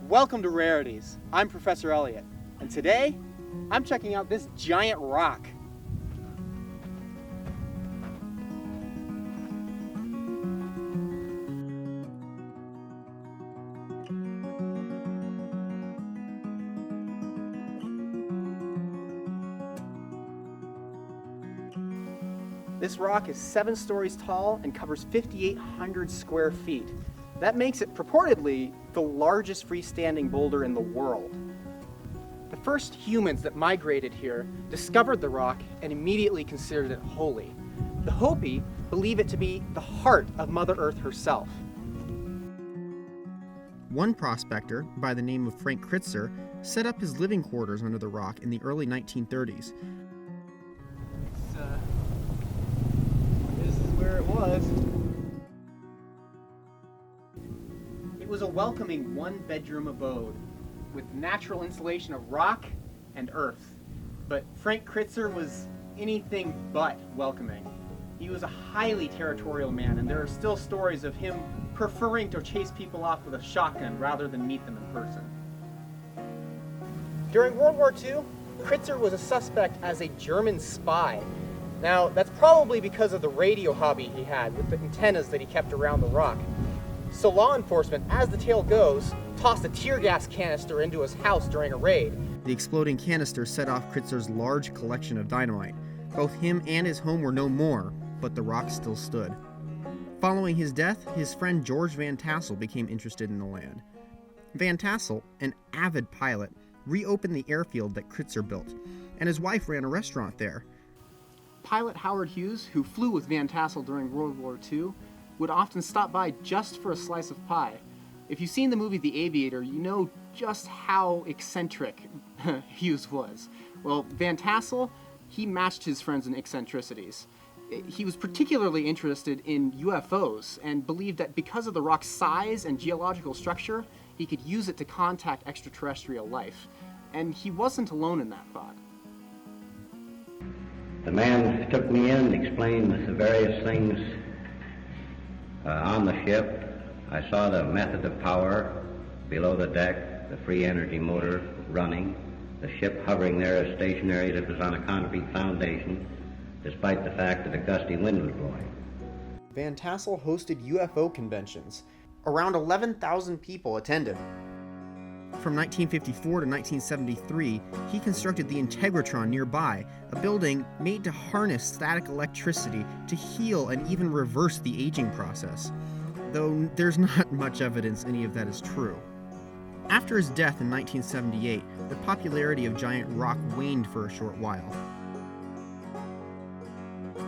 Welcome to Rarities. I'm Professor Elliot, and today I'm checking out this giant rock. This rock is 7 stories tall and covers 5,800 square feet. That makes it purportedly the largest freestanding boulder in the world. The first humans that migrated here discovered the rock and immediately considered it holy. The Hopi believe it to be the heart of Mother Earth herself. One prospector, by the name of Frank Kritzer, set up his living quarters under the rock in the early 1930s. This is where it was. It was a welcoming one-bedroom abode with natural insulation of rock and earth. But Frank Kritzer was anything but welcoming. He was a highly territorial man, and there are still stories of him preferring to chase people off with a shotgun rather than meet them in person. During World War II, Kritzer was a suspect as a German spy. Now, that's probably because of the radio hobby he had with the antennas that he kept around the rock. So law enforcement, as the tale goes, tossed a tear gas canister into his house during a raid. The exploding canister set off Kritzer's large collection of dynamite. Both him and his home were no more, but the rock still stood. Following his death, his friend George Van Tassel became interested in the land. Van Tassel, an avid pilot, reopened the airfield that Kritzer built, and his wife ran a restaurant there. Pilot Howard Hughes, who flew with Van Tassel during World War II, would often stop by just for a slice of pie. If you've seen the movie The Aviator, you know just how eccentric Hughes was. Well, Van Tassel, he matched his friends in eccentricities. He was particularly interested in UFOs and believed that because of the rock's size and geological structure, he could use it to contact extraterrestrial life. And he wasn't alone in that thought. The man took me in and explained the various things on the ship. I saw the method of power below the deck, the free energy motor running, the ship hovering there as stationary as if it was on a concrete foundation, despite the fact that a gusty wind was blowing. Van Tassel hosted UFO conventions. Around 11,000 people attended. From 1954 to 1973, he constructed the Integratron nearby, a building made to harness static electricity to heal and even reverse the aging process, though there's not much evidence any of that is true. After his death in 1978, the popularity of giant rock waned for a short while.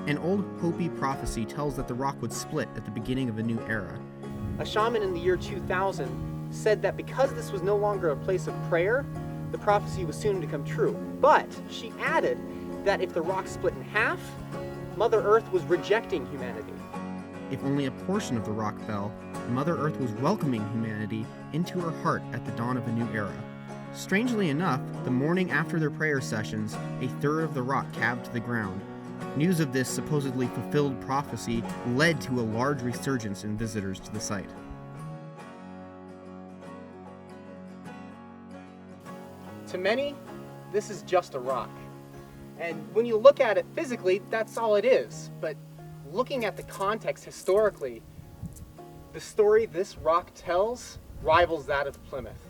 An old Hopi prophecy tells that the rock would split at the beginning of a new era. A shaman in the year 2000 said that because this was no longer a place of prayer, the prophecy was soon to come true. But she added that if the rock split in half, Mother Earth was rejecting humanity. If only a portion of the rock fell, Mother Earth was welcoming humanity into her heart at the dawn of a new era. Strangely enough, the morning after their prayer sessions, a third of the rock calved to the ground. News of this supposedly fulfilled prophecy led to a large resurgence in visitors to the site. To many, this is just a rock. And when you look at it physically, that's all it is. But looking at the context historically, the story this rock tells rivals that of Plymouth.